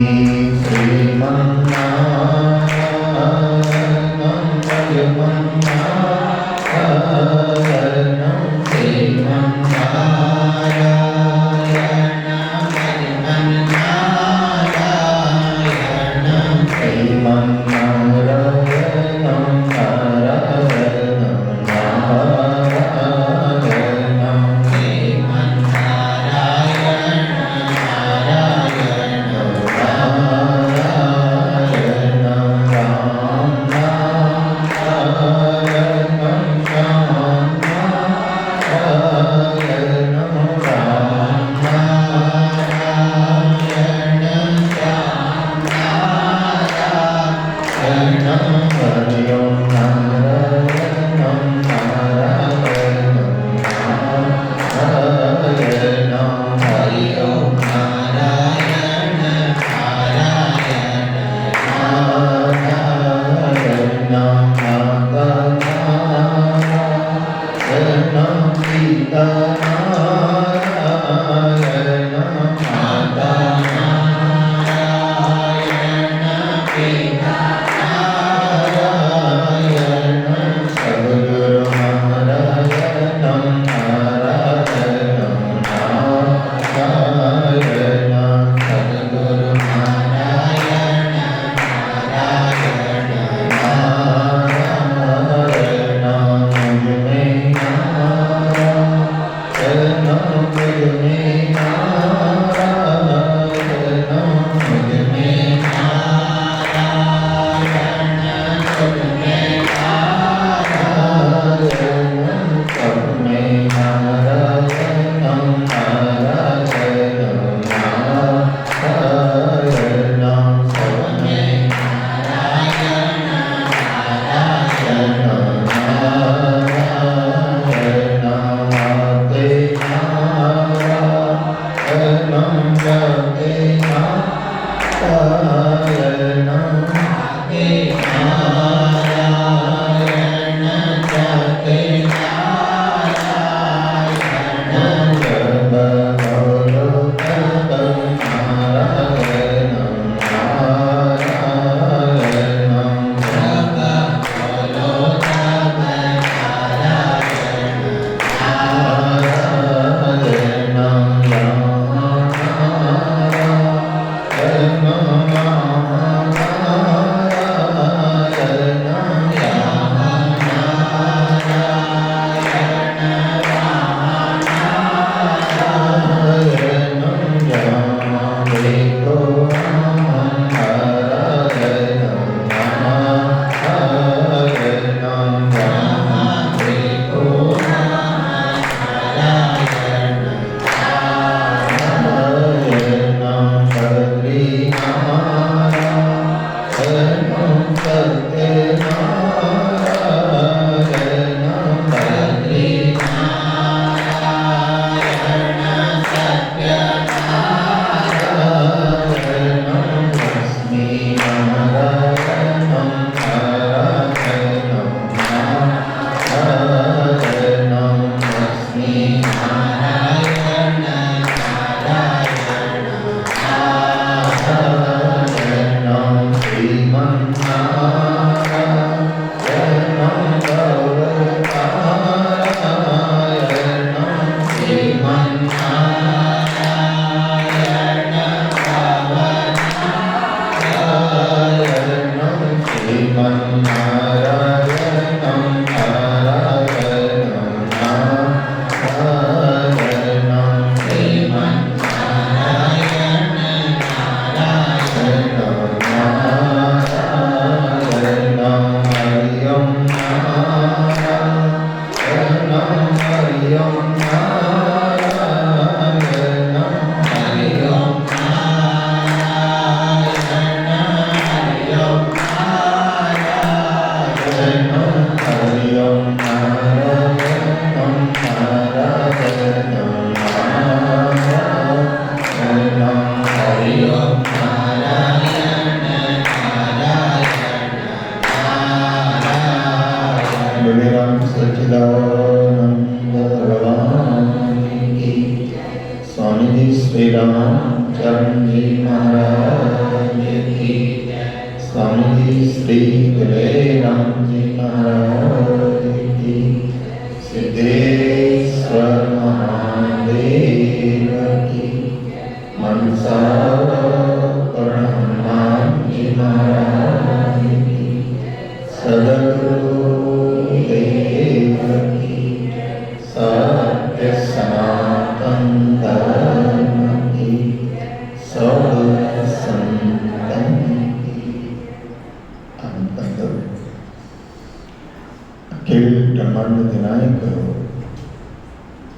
Namo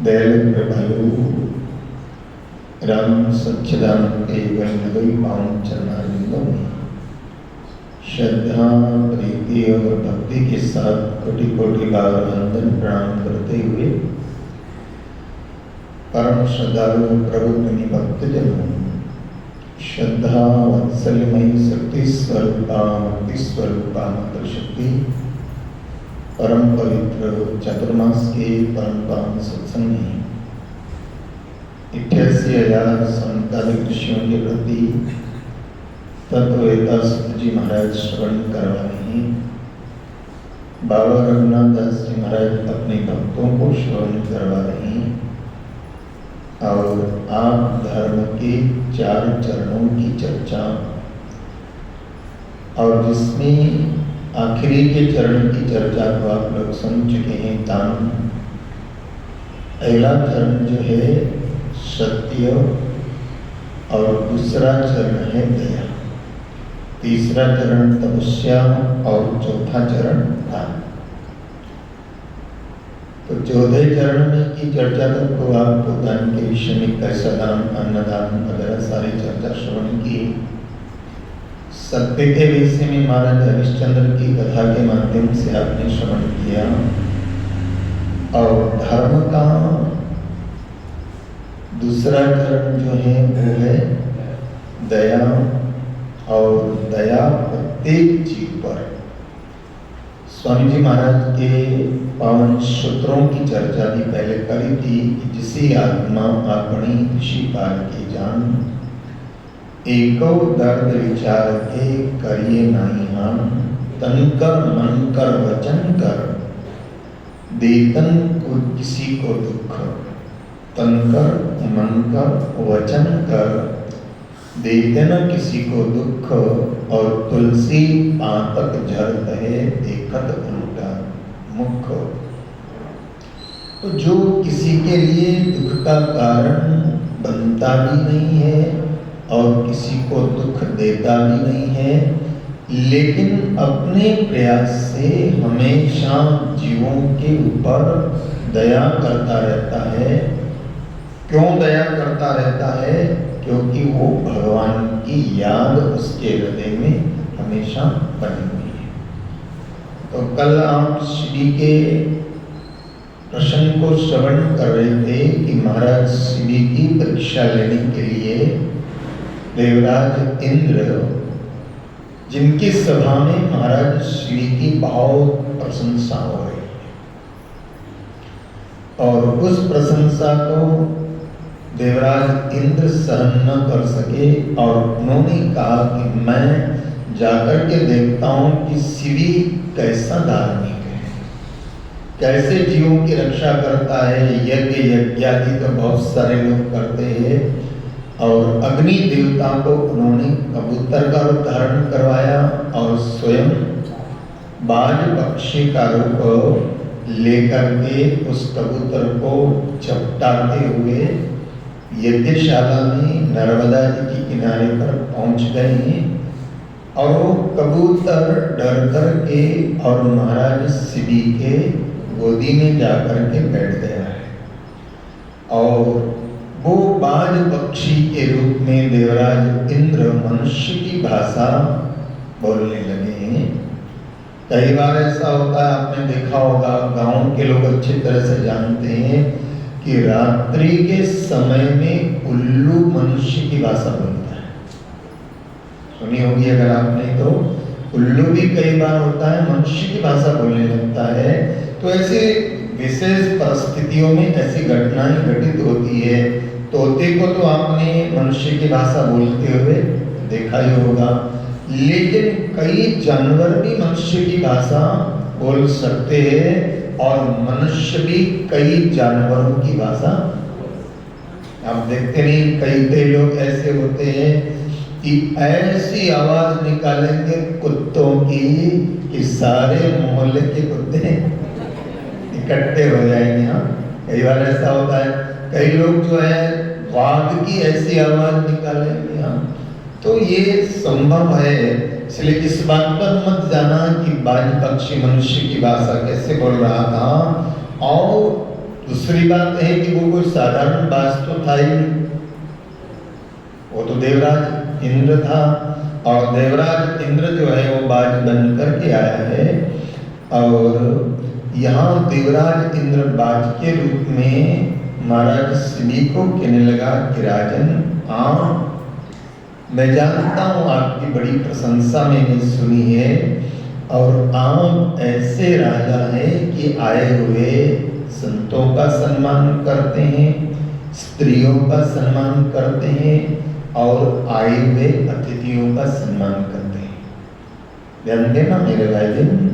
दयालु कृपालु राम सच्चिदानंद के वैष्णवी पावन चरणारविंदों में श्रद्धा प्रीति और भक्ति के साथ कोटि कोटि बार वंदन प्रणाम करते हुए परम श्रद्धालु प्रभु प्रेमी भक्तजनों, श्रद्धा वत्सल्यमयी शक्ति स्वरूपा मुक्ति स्वरूपा मातृ शक्ति परम पवित्र चतुर्मास के परम पावन सत्संग में 88,000 समकालिक ऋषियों के प्रति तत्ववेता सुत जी महाराज श्रवण करवा रहे हैं। बाबा रघुनाथ दास जी महाराज अपने भक्तों को श्रवण करवा रहे हैं और आप धर्म के 4 चरणों की चर्चा और जिसमें आखिरी के चरण की चर्चा को आप लोग सुन चुके हैं। दान पहला चरण जो है सत्य और दूसरा चरण है दया, तीसरा चरण तपस्या और चौथा चरण दान। तो 14 चरण में की चर्चा तक को आपको दान के विषय में कैसा दान, अन्नदान वगैरह सारी चर्चा श्रवण की। सत्य के विषय में महाराज हरिश्चंद्र की कथा के माध्यम से आपने श्रवण किया और धर्म का दूसरा चरण जो है वो है दया और दया प्रत्येक जीव पर। स्वामी जी महाराज के पावन सूत्रों की चर्चा भी पहले करी थी कि जिसे आत्मा अपनी ऋषि पार की जान, एको दर्द विचार के करिए नाही हान, तन कर मन कर वचन कर देतन को किसी को दुख, तन कर मन कर वचन कर देते न किसी को दुख, और तुलसी पातक झरत है देखत उल्टा मुख। तो जो किसी के लिए दुख का कारण बनता भी नहीं है और किसी को दुख देता भी नहीं है, लेकिन अपने प्रयास से हमेशा जीवों के ऊपर दया करता रहता है। क्यों दया करता रहता है? क्योंकि वो भगवान की याद उसके हृदय में हमेशा बनी हुई है। तो कल आप श्री के प्रसंग को श्रवण कर रहे थे कि महाराज श्री की परीक्षा लेने के लिए देवराज इंद्र, जिनकी सभा में महाराज श्री की बहुत प्रशंसा हो रही है, और उस प्रशंसा को देवराज इंद्र सहन न कर सके और उन्होंने कहा कि मैं जाकर के देखता हूं कि शिवी कैसा धार्मिक है, कैसे जीवों की रक्षा करता है। यज्ञ यज्ञादि तो बहुत सारे लोग करते हैं, और अग्नि देवता को उन्होंने कबूतर का रूप धारण करवाया और स्वयं बाज पक्षी का रूप लेकर के उस कबूतर को झपटाते हुए यज्ञशाला में नर्मदा जी के किनारे पर पहुंच गए हैं। और वो कबूतर डर कर के और महाराज शिवी के गोदी में जाकर के बैठ गया है, और वो बाज पक्षी के रूप में देवराज इंद्र मनुष्य की भाषा बोलने लगे हैं। कई बार ऐसा होता है, आपने देखा होगा, गांव के लोग अच्छी तरह से जानते हैं कि रात्रि के समय में उल्लू मनुष्य की भाषा बोलता है। सुनी होगी अगर आपने, तो उल्लू भी कई बार होता है मनुष्य की भाषा बोलने लगता है। तो ऐसे विशेष परिस्थितियों में ऐसी घटनाएं घटित होती है। तोते को तो आपने मनुष्य की भाषा बोलते हुए देखा ही होगा, लेकिन कई जानवर भी मनुष्य की भाषा बोल सकते हैं, और मनुष्य भी कई जानवरों की भाषा। आप देखते नहीं, कई लोग ऐसे होते हैं कि ऐसी आवाज निकालेंगे कुत्तों की कि सारे मोहल्ले के कुत्ते इकट्ठे हो जाएंगे। हाँ, कई बार ऐसा होता है। कई लोग जो है वाघ की ऐसी आवाज निकालेंगे। हाँ, तो ये संभव है, इसलिए इस बात पर मत जाना कि बाज पक्षी मनुष्य की भाषा कैसे बोल रहा था। और दूसरी बात है कि वो कोई साधारण बाज तो था ही नहीं, वो तो देवराज इंद्र था, और देवराज इंद्र जो है वो बाज बन करके आया है। और यहाँ देवराज इंद्र बाज के रूप में महाराज शिवी को कहने लगा कि राजन मैं जानता हूँ आपकी बड़ी प्रशंसा मैंने सुनी है, और आप ऐसे राजा हैं कि आए हुए संतों का सम्मान करते हैं, स्त्रियों का सम्मान करते हैं, और आए हुए अतिथियों का सम्मान करते हैं। ध्यान देना मेरे भाई बहन,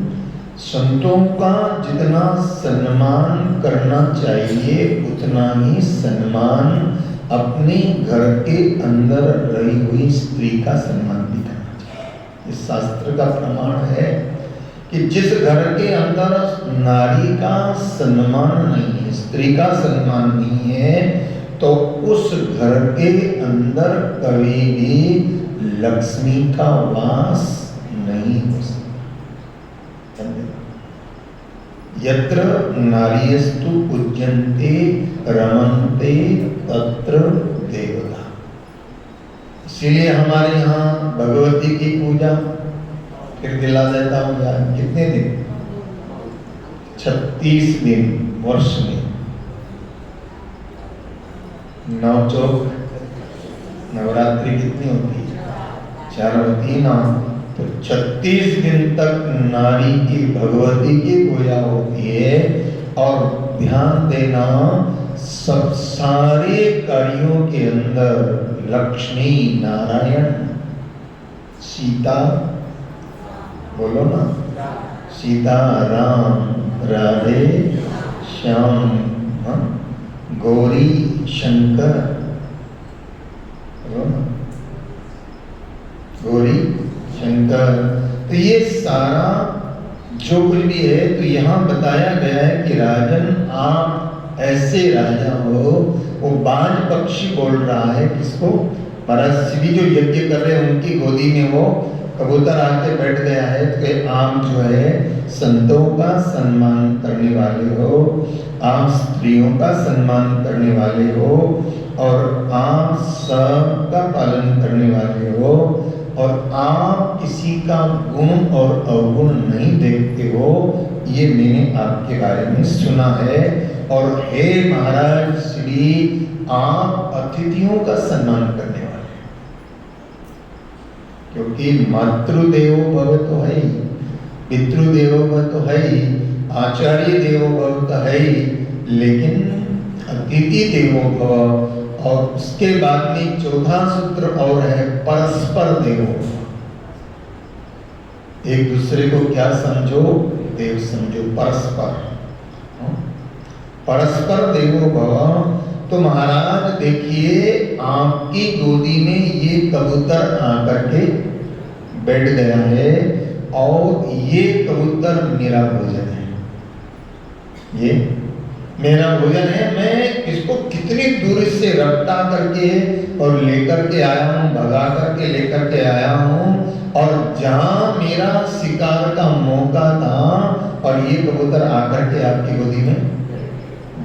संतों का जितना सम्मान करना चाहिए उतना ही सम्मान अपने घर के अंदर रही हुई स्त्री का सम्मान भी करना चाहिए। इस शास्त्र का प्रमाण है कि जिस घर के अंदर नारी का सम्मान नहीं है, स्त्री का सम्मान नहीं है, तो उस घर के अंदर कभी भी लक्ष्मी का वास नहीं हो सकता। यत्र नारीयस्तु पूज्यन्ते रमन्ते तत्र देवता। इसीलिए हमारे यहाँ भगवती की पूजा फिर दिला देता हूँ यार, कितने दिन? 36 दिन वर्ष में। 9 चौक नवरात्रि कितनी होती है? 4 होती ना, तो 36 दिन तक नारी की भगवती की पूजा होती है। और ध्यान देना, सब सारे कार्यों के अंदर लक्ष्मी नारायण सीता, बोलो ना, सीता राम राधे श्याम, गौरी शंकर, बोलो ना, गौरी शंकर। तो ये सारा जो कुछ भी है, तो यहाँ बताया गया है कि राजन आप ऐसे राजा हो। वो बाज पक्षी बोल रहा है किसको? महाराज शिवी जो यज्ञ कर रहे हैं उनकी गोदी में वो कबूतर आके बैठ गया है। तो आप जो है संतों का सम्मान करने वाले हो, आप स्त्रियों का सम्मान करने वाले हो, और आप सबका पालन करने वाले हो, और आप किसी का गुण और अवगुण नहीं देखते हो। ये मैंने आपके बारे में सुना है। और हे महाराज श्री, आप अतिथियों का सम्मान करने वाले हैं, क्योंकि मातृदेवो भव तो है ही, पितृदेवो भव तो है ही, आचार्य देवो भव तो है ही, लेकिन अतिथि देवो भव। और उसके बाद में चौथा सूत्र और है परस्पर देवो भव। एक दूसरे को क्या समझो? देव समझो, परस्पर। परस्पर देवो भव। तो महाराज देखिए, आपकी गोदी में ये कबूतर आकर के बैठ गया है, और ये कबूतर मेरा भोजन है, ये मेरा भोजन है। मैं इसको कितनी दूर से रफ्ता करके और लेकर के आया हूँ, भगा करके लेकर के आया हूँ, और जहाँ मेरा शिकार का मौका था, और ये कबूतर आकर के आपकी गोदी में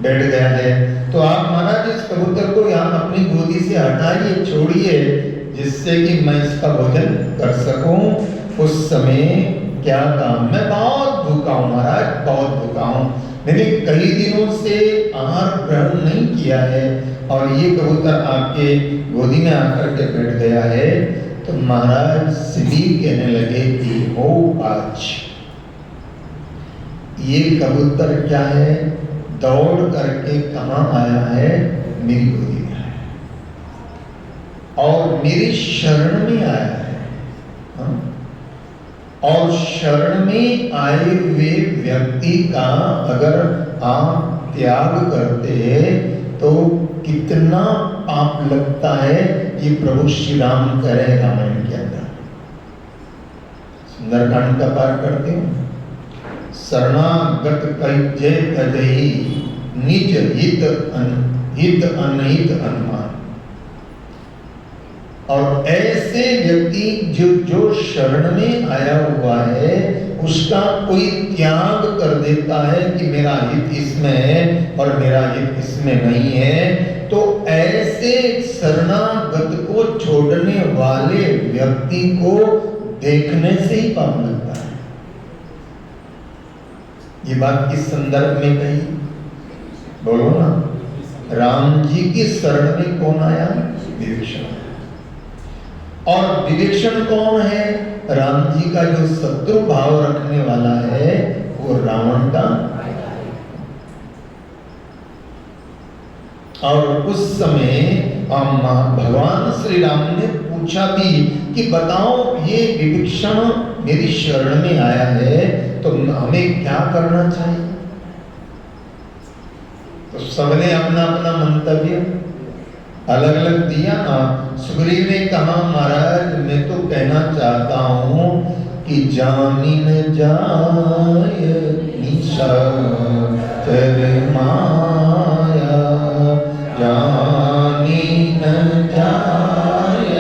बैठ गया है। तो आप महाराज इस कबूतर को यहाँ अपनी गोदी से हटाइए, छोड़िए, जिससे कि मैं इसका भोजन कर सकूं। उस समय क्या काम, मैं बहुत भूखा हूँ महाराज, बहुत भूखा हूँ, मैंने कई दिनों से आहार ग्रहण नहीं किया है, और ये कबूतर आपके गोदी में आकर के बैठ गया है। तो महाराज शिवी कहने लगे कि हो आज ये कबूतर क्या है, दौड़ करके कहाँ आया है? मेरी गोदी में आया है, और मेरी शरण में आया है। और शरण में आए हुए व्यक्ति का अगर आप त्याग करते हैं तो कितना पाप लगता है, ये प्रभु श्री राम कह रहे रामायण के अंदर। सुंदरकांड का पाठ करते हो, शरणागत कैजे तजहि निज हित अनहित अनुमान। और ऐसे व्यक्ति जो शरण में आया हुआ है उसका कोई त्याग कर देता है कि मेरा हित इसमें है और मेरा हित इसमें नहीं है, तो ऐसे शरणागत को छोड़ने वाले व्यक्ति को देखने से ही पाप लगता है। ये बात किस संदर्भ में कही? बोलो ना। राम जी की शरण में कौन आया? विभीषण। और विभीषण कौन है? राम जी का जो शत्रु भाव रखने वाला है वो रावण का। और उस समय भगवान श्री राम ने पूछा भी कि बताओ ये विभीषण मेरी शरण में आया है तो हमें क्या करना चाहिए? तो सबने अपना अपना मंतव्य अलग अलग दिया। सुग्रीव ने कहा महाराज मैं तो कहना चाहता हूं कि जानी न जाय निशाचर माया, जानी न जाय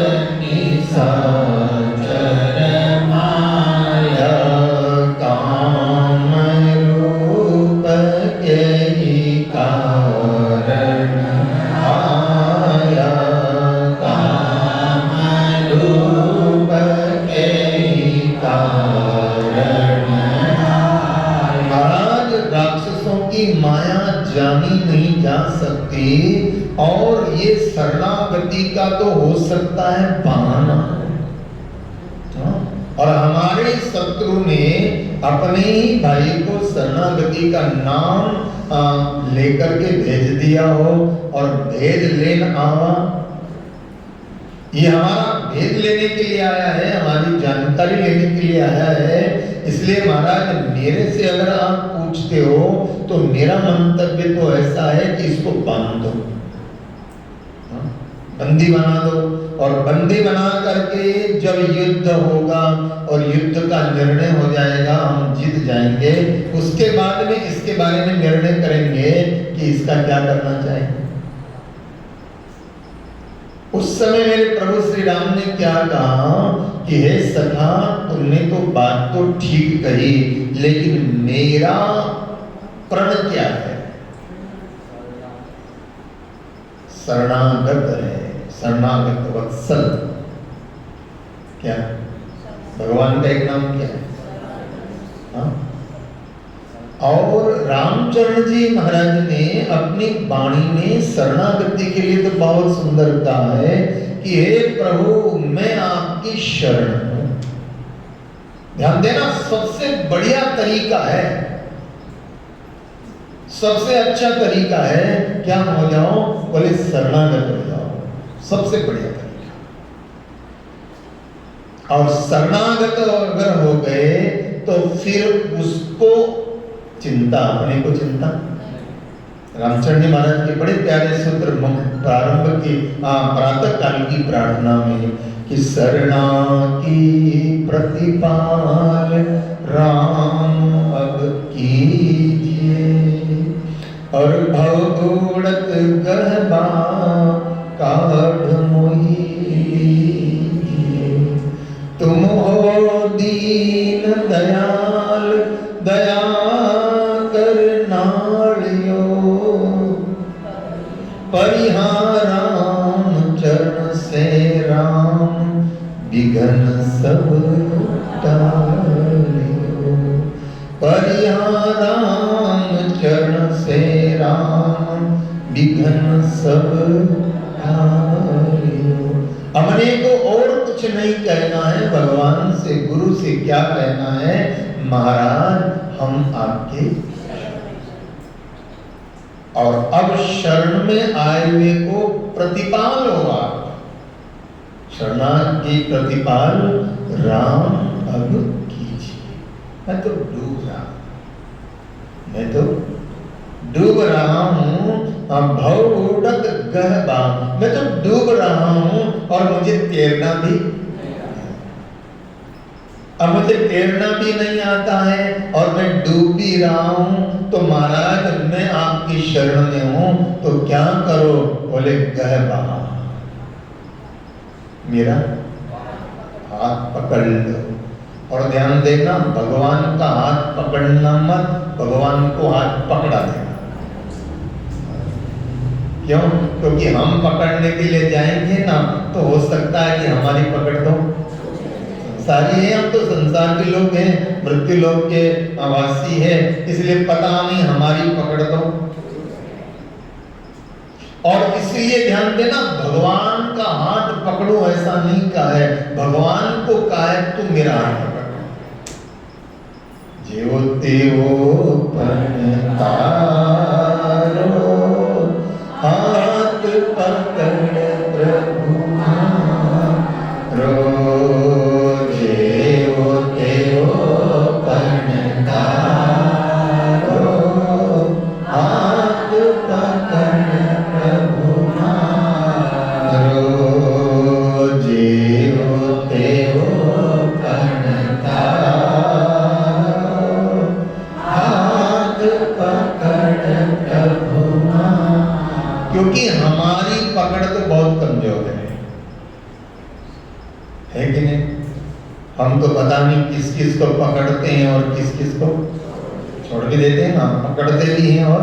निशाचर माया, काम रूप के ही कारण आया, काम रूप के ही कारण महाराज राक्षसों की माया जानी नहीं जा सकती और ये शरणागति का तो हो सकता है बहाना। और हमारे शत्रु ने अपने ही भाई को शरणागति का नाम लेकर के भेज दिया हो और भेद लेन आवा। ये हमारा भेद लेने के लिए आया है, हमारी जानकारी लेने के लिए आया है। इसलिए महाराज मेरे से अगर आप पूछते हो तो मेरा मंतव्य तो ऐसा है कि इसको बांध दो, बंदी बना दो। और बंदी बना करके जब युद्ध होगा और युद्ध का निर्णय हो जाएगा, हम जीत जाएंगे, उसके बाद में इसके बारे में निर्णय करेंगे कि इसका क्या करना चाहिए। उस समय मेरे प्रभु श्री राम ने क्या कहा कि हे सखा तुमने तो बात तो ठीक कही, लेकिन मेरा प्रण क्या है? शरणागत है, शरणागत वत्सल। क्या भगवान का एक नाम क्या है? हाँ? और रामचरण जी महाराज ने अपनी वाणी में शरणागति के लिए तो बहुत सुंदर कहा है कि हे प्रभु मैं आपकी शरण हूं। ध्यान देना, सबसे बढ़िया तरीका है, सबसे अच्छा तरीका है क्या हो जाओ? बोले शरणागत हो जाओ, सबसे बढ़िया तरीका। और शरणागत अगर हो गए तो फिर उसको चिंता, अपने को चिंता। रामचरण जी महाराज के बड़े प्यारे सूत्र प्रारंभ की प्रातः काल की प्रार्थना में कि शरणा की प्रतिपाल राम अब कीजिए और भवगुणत गहबा काढ़ मोहि लीजिए। तुम हो दीन दयाल दया करनालियो, परिहाराम चरण से राम विघन सब टालियो, परिहाराम चरण से राम विघन सब टालियो। हमने को और कुछ नहीं कहना है, भगवान से गुरु से क्या कहना है? महाराज हम आपके, और अब शरण में आए हुए को प्रतिपाल होगा। शरणागति प्रतिपाल राम अब कीजिए। मैं तो डूब रहा हूं, मैं तो डूब रहा हूं, भवउड़त गहबा, मैं तो डूब रहा हूं और मुझे तैरना भी, अब मुझे तैरना भी नहीं आता है और मैं डूब भी रहा हूं। तो महाराज मैं आपकी शरण में हूं, तो क्या करो? बोले गहबा, मेरा हाथ पकड़ लो। और ध्यान देना, भगवान का हाथ पकड़ना मत, भगवान को हाथ पकड़ा देना। क्यों? क्योंकि हम पकड़ने के लिए जाएंगे ना तो हो सकता है कि हमारी पकड़ दो। संसारी है, हम तो संसार के लोग हैं, मृत्यु लोक के आवासी है, इसलिए पता नहीं हमारी पकड़ दो। और इसलिए ध्यान देना, भगवान का हाथ पकड़ो ऐसा नहीं कहा है, भगवान को कहा है तू मेरा हाथ पकड़। जेवो तेवो पण तारो, हाथ पकड़ प्रभु मारो। जेवो तेवो पण तारो, हाथ पकड़ प्रभु मारो। जेवो तेवो पण तारो, हाथ पकड़ प्रभु मारो। क्योंकि हमारी पकड़ तो बहुत कमजोर है कि नहीं? हम तो पता नहीं किस किस को पकड़ते हैं और किस किस को छोड़ भी देते हैं ना, पकड़ते भी हैं और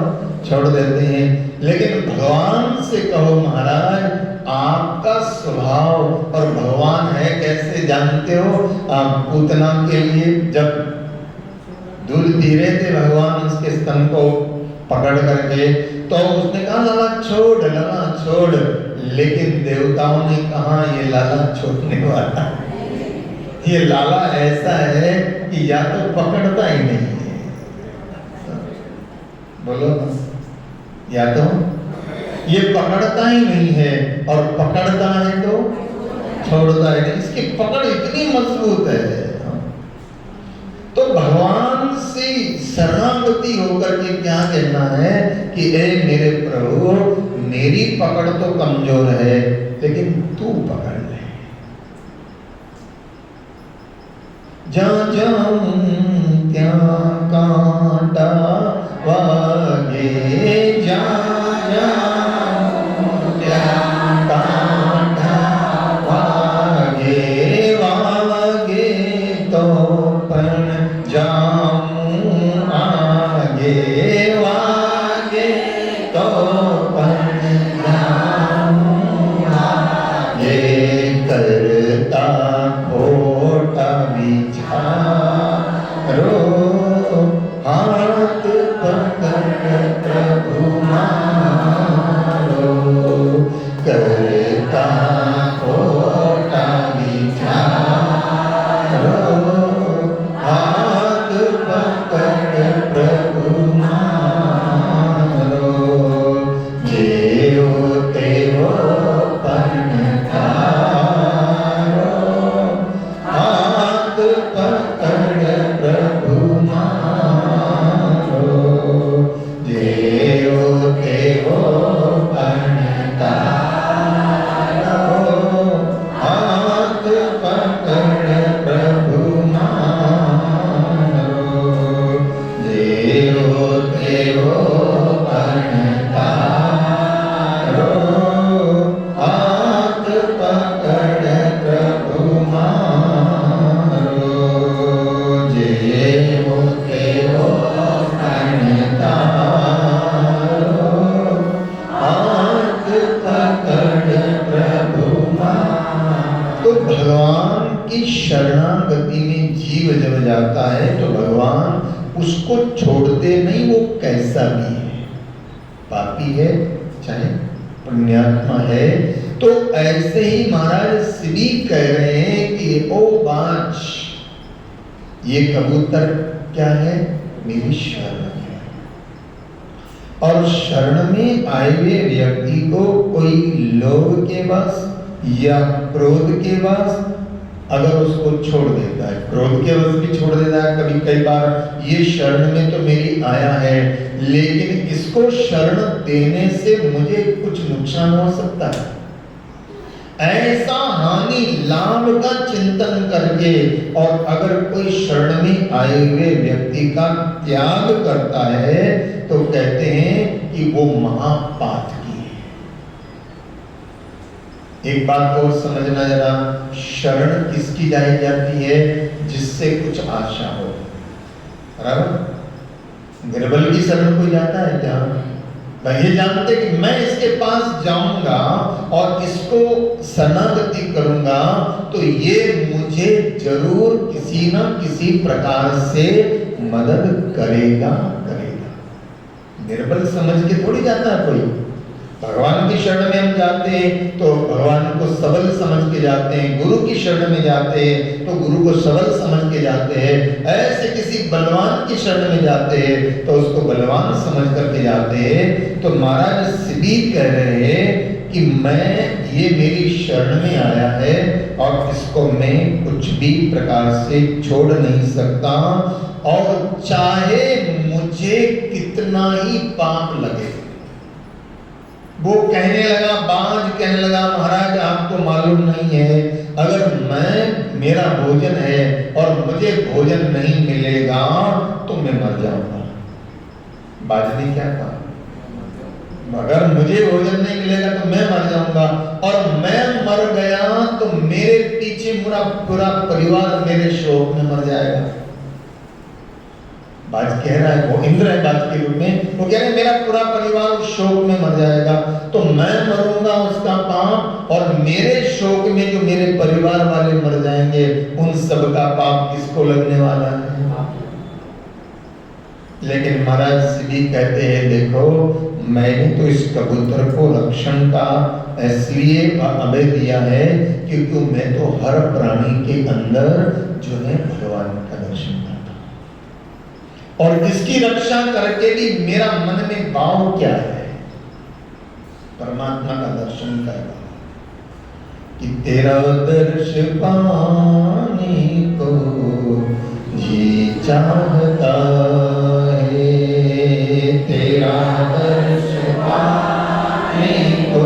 छोड़ देते हैं। लेकिन भगवान से कहो महाराज आपका स्वभाव, और भगवान है कैसे जानते हो? आप पूतना के लिए जब दूध पी रहे थे भगवान उसके स्तन को पकड़ करके, तो उसने कहा लाला छोड़, लाला छोड़, लेकिन देवताओं ने कहा ये लाला छोड़ने वाला, ये लाला ऐसा है कि या तो पकड़ता ही नहीं है, बोलो, या तो ये पकड़ता ही नहीं है, और पकड़ता है तो छोड़ता ही नहीं, इसकी पकड़ इतनी मजबूत है। तो भगवान से शरणागति होकर के क्या कहना है कि ए मेरे प्रभु, मेरी पकड़ तो कमजोर है लेकिन तू पकड़ ले। जहाँ जाऊं ત્યાં कांटा वागे, जहाँ जाऊं ત્યાં कांटा वागे, वागे तो पण जाऊं आगे, वागे तो पण जाऊं आगे, करता खोटा विचारो, हाथ पकड़ प्रभु मारो, करता खोटा विचारो, हाथ पकड़ प्रभु मारो। जेवो तेवो पण तारो, हाथ पकड़ प्रभु मारो। जेवो तेवो पण तारो, हाथ पकड़ प्रभु मारो। जेवो तेवो पण तारो, हाथ पकड़ प्रभु मारो। जेवो तेवो पण तारो, हाथ पकड़ प्रभु मारो। तो भगवान की शरणागति में जीव जब जाता है तो भगवान उसको छोड़ते नहीं, वो कैसा भी है, पापी है चाहे पुण्यात्मा है। तो ऐसे ही महाराज श्री कह रहे हैं कि ओ बाज, ये कबूतर क्या है? मेरी शरण है। और शरण में आए हुए व्यक्ति को कोई लोभ के वश या क्रोध के वश अगर उसको छोड़ देता है, क्रोध के वश भी छोड़ देता है कभी कई बार, ये शरण में तो मेरी आया है लेकिन इसको शरण देने से मुझे कुछ नुकसान हो सकता है, ऐसा हानि लाभ का चिंतन करके, और अगर कोई शरण में आए हुए व्यक्ति का त्याग करता है तो कहते हैं कि वो महापातकी है। एक बात और समझना जरा, शरण किसकी जाई जाती है? जिससे कुछ आशा हो। बराबर? निर्बल की शरण कोई जाता है क्या? भाई ये जानते कि मैं इसके पास जाऊंगा और इसको शरणागति करूंगा तो ये मुझे जरूर किसी ना किसी प्रकार से मदद करेगा। निर्बल समझ के थोड़ी जाता है कोई। भगवान की शरण में हम जाते हैं तो भगवान को सबल समझ के जाते हैं, गुरु की शरण में जाते हैं तो गुरु को सबल समझ के जाते हैं, ऐसे किसी बलवान की शरण में जाते हैं तो उसको बलवान समझ करके जाते हैं। तो महाराज शिवी कह रहे हैं कि मैं, ये मेरी शरण में आया है और इसको मैं कुछ भी प्रकार से छोड़ नहीं सकता, और चाहे मुझे कितना ही पाप लगे। वो कहने लगा, बाज कहने लगा, महाराज आपको मालूम नहीं है, अगर मेरा भोजन है और मुझे भोजन नहीं मिलेगा तो मैं मर जाऊंगा। बाज ने क्या कहा? अगर मुझे भोजन नहीं मिलेगा तो मैं मर जाऊंगा, और मैं मर गया तो मेरे पीछे पूरा परिवार मेरे शोक में मर जाएगा। बाज कह रहा है, वो इंद्र है बाज के रूप में, वो कह रहे हैं मेरा पूरा परिवार उस शोक में मर जाएगा, तो मैं मरूंगा उसका पाप, और मेरे शोक में जो मेरे परिवार वाले मर जाएंगे उन सब का पाप किसको लगने वाला है? लेकिन महाराज शिवी कहते हैं, देखो मैंने तो इस कबूतर को रक्षण का इसलिए अभय दिया है क्योंकि मैं तो हर प्राणी के अंदर जो है भगवान का दर्शन करता हूं, और इसकी रक्षा करके भी मेरा मन में भाव क्या है? परमात्मा का दर्शन करना, कि तेरा दर्श पाने को जी चाहता है, तेरा दर्श पाने को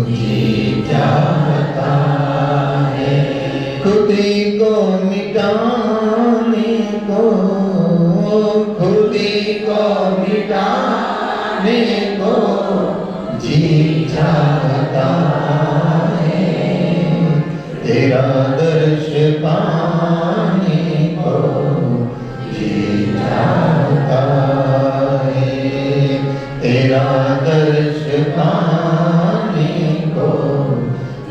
जी चाहता है, खुदी को मिटाने को, खुदी को मिटाने को जी चाहता है, तेरा दर्श पाने को जी चाहता है, तेरा दर्श पाने को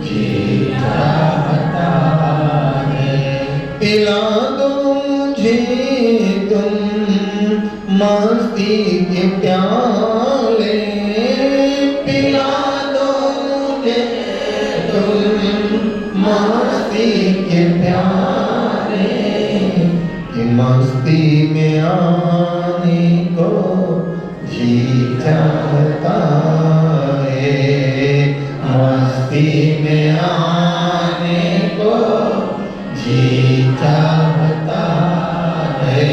जी चाहता है। पिला दो मुझे तुम मस्ती के प्याले, पिला दो मुझे तुम मस्ती के प्याले, कि मस्ती में आने को जी चाहता है, मस्ती में आने को जी चाहता है,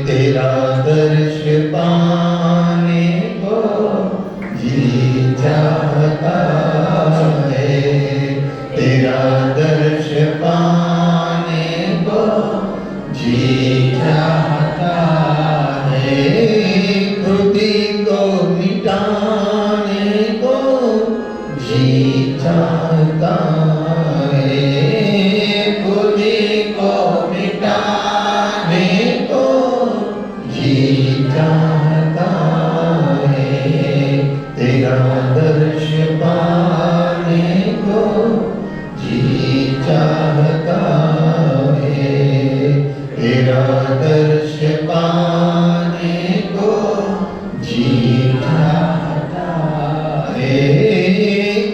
तेरा दर्श पाने को जी चाहता है, तेरा दर्श पाने को जी चाहता है, खुदी को मिटाने को जी चाहता है, खुदी को मिटाने को जी चाहता है, तेरा दर्श पाने को जी चाहता है, तेरा दर्श पाने को जी चाहता है।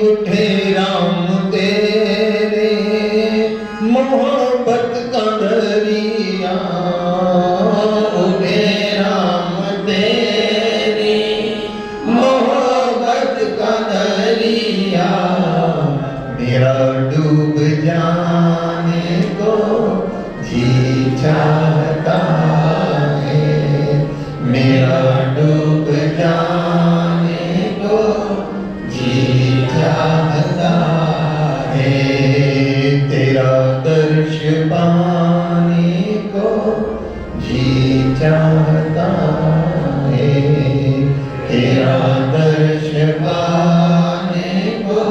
उठे राम तेरे मोहब्बत का दरिया, उठे राम तेरे मोहब्बत का दरिया, मेरा डूब जाने को जी चाहता है, मेरा डूब जाने को जी चाहता है, तेरा दर्श पाने को जी चाहता है, तेरा दर्श पाने को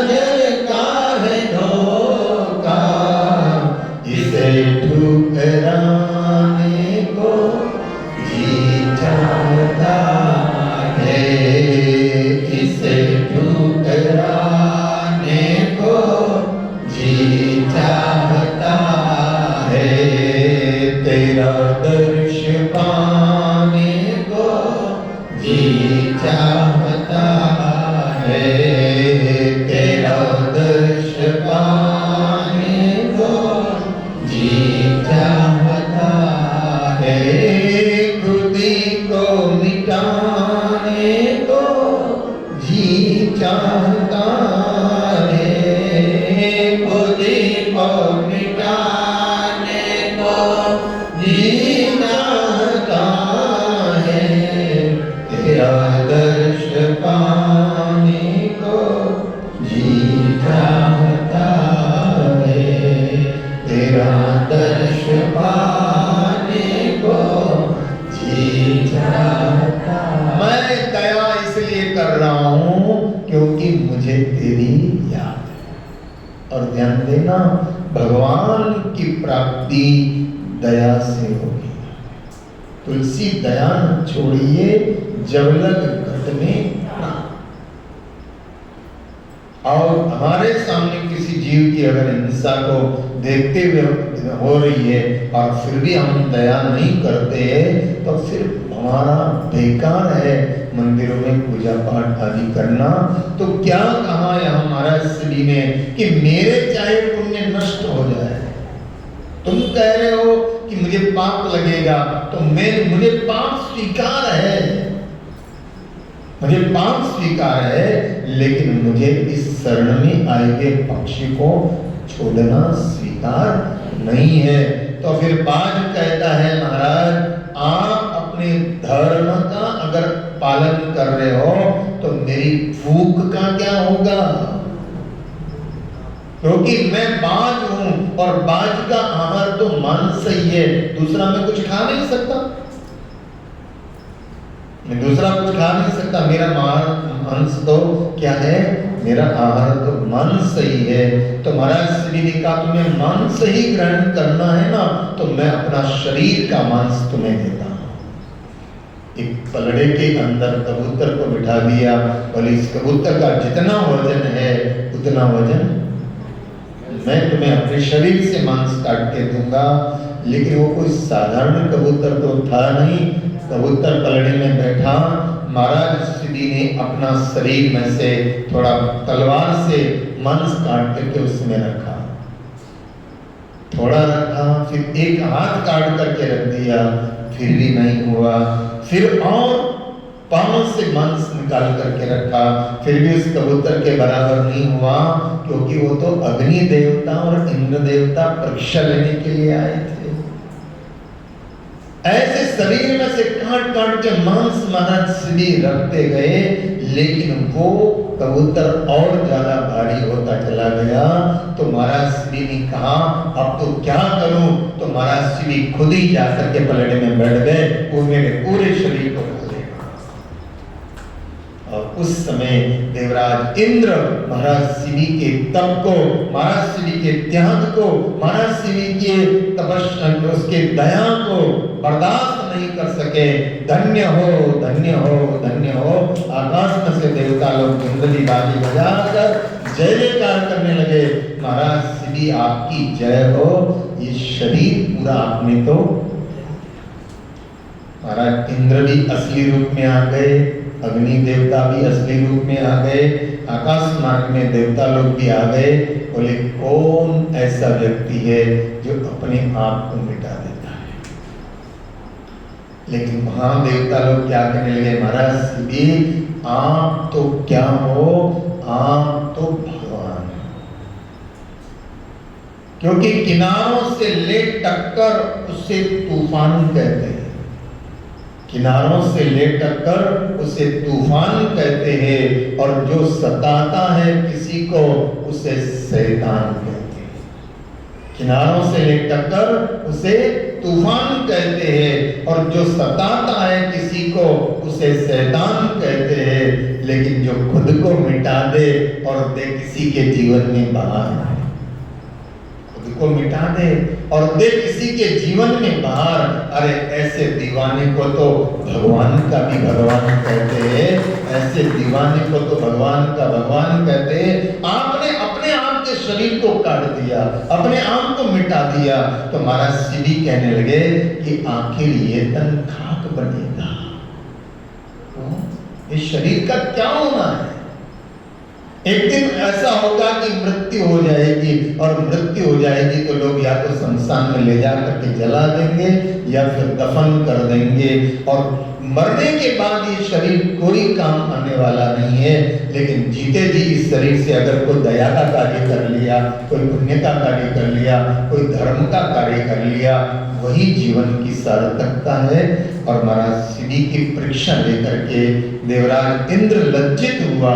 नजर का है धोखा, इसे ठुकराने को जी चाहता है, इसे ठुकराने को जी चाहता है, तेरा दर्श पाने को जी चाहता है, तेरा दर्श पाने को जी चाहता है, खुदी को मिटाने को जी चाहता है, खुदी को मिटाने को जी चाहता है, तेरा दर्श पाने को जी चाहता है, तेरा दर्श पाने को जी चाहता। मैं दया इसलिए कर रहा हूं क्योंकि मुझे तेरी याद है। और ध्यान देना, भगवान की प्राप्ति दया से होगी। तुलसी दया न छोड़िए जब लग घट में प्राण। और हमारे सामने किसी जीव की अगर हिंसा को देखते हुए हो रही है और फिर भी हम दया नहीं करते तो फिर हमारा बेकार है मंदिरों में पूजा पाठ आदि करना। तो क्या कहा यहाँ महाराज श्री ने कि मेरे चाहे पुण्य नष्ट हो जाए, तुम कह रहे हो कि मुझे पाप लगेगा, तो मुझे पाप स्वीकार है, मुझे पाप स्वीकार है, लेकिन मुझे इस शरण में आए हुए पक्षी को छोड़ना स्वीकार नहीं है। तो फिर बाज कहता है महाराज, आप अपने धर्म का अगर पालन कर रहे हो तो मेरी भूख का क्या होगा, क्योंकि मैं बाज हूं और बाज का आहार तो मांस ही है, दूसरा मैं कुछ खा नहीं सकता, मैं दूसरा कुछ खा नहीं सकता। मेरा मांस तो क्या है, मेरा आहार तो मांस ही है। तो महाराज श्री ने कहा तुम्हें मांस ही ग्रहण करना है ना, तो मैं अपना शरीर का मांस तुम्हें देता हूं। एक पलड़े के अंदर कबूतर को बिठा दिया और इस कबूतर का जितना वजन है उतना वजन मैं तुम्हें अपने शरीर से मांस काट के दूंगा। लेकिन वो कोई साधारण कबूतर तो था नहीं। कबूतर पलड़े में बैठा, महाराज श्री ने अपना शरीर में से थोड़ा तलवार से मांस काट करके उसमें रखा, थोड़ा रखा, फिर एक हाथ काट करके रख दिया, फिर भी नहीं हुआ, फिर और पांव से मांस निकाल करके रखा, फिर भी उस कबूतर के बराबर नहीं हुआ, क्योंकि वो तो अग्नि देवता और इंद्र देवता परीक्षा लेने के लिए आए थे। ऐसे शरीर में से काट काट के मांस महाराज श्री रखते गए, लेकिन वो कबूतर और ज्यादा भारी होता चला गया। तो महाराज श्री ने कहा अब तो क्या करूं, तो महाराज श्री खुद ही जाकर के पलड़े में बैठ गए, वो मेरे पूरे शरीर को खा लेगा। और उस समय देवराज इंद्र महाराज श्री के तप को, महाराज श्री के त्याग को, महाराज श्री के तपस्या, उसके दया को बर्दाश्त नहीं कर सके। धन्य हो, धन्य हो, धन्य हो। आकाश में से देवता लोग कुंडली बाजी बजाकर जय जयकार करने लगे, महाराज श्री आपकी जय हो। ये शरीर पूरा आपने तो, महाराज इंद्र भी असली रूप में आ गए, अग्नि देवता भी असली रूप में आ गए, आकाश मार्ग में देवता लोग भी आ गए। बोले कौन ऐसा व्यक्ति है जो अपने आप को मिटा देता है। लेकिन महादेवता लोग क्या कहने लगे, महाराज श्री आप तो क्या हो, आप तो भगवान हो। क्योंकि किनारों से ले टक्कर उसे तूफान कहते हैं, किनारों से ले टक्कर उसे तूफान कहते हैं, और जो सताता है किसी को उसे शैतान कहते हैं। किनारों से ले टक्कर उसे तूफान कहते हैं, और जो सताता है किसी को उसे शैतान कहते हैं। लेकिन जो खुद को मिटा दे और दे किसी के जीवन में बाहर, खुद को मिटा दे और दे किसी के जीवन में बाहर, अरे ऐसे दीवाने को तो भगवान का भी भगवान कहते हैं, ऐसे दीवाने को तो भगवान का भगवान कहते हैं। आपने अपने आप के शरीर को काट दिया, अपने आप को मिटा दिया, तो महाराज शिव कहने लगे कि आखिर ये तन खाक बनेगा, तो इस शरीर का क्या होना है? एक दिन ऐसा होगा कि मृत्यु हो जाएगी, और मृत्यु हो जाएगी तो लोग या तो शमशान में ले जा करके जला देंगे या फिर दफन कर देंगे, और मरने के बाद ये शरीर कोई काम आने वाला नहीं है। लेकिन जीते जी इस शरीर से अगर कोई दया का कार्य कर लिया, कोई पुण्य का कार्य कर लिया, कोई धर्म का कार्य कर लिया, वही जीवन की सार्थकता है। और महाराज शिव की परीक्षा लेकर के देवराज इंद्र लज्जित हुआ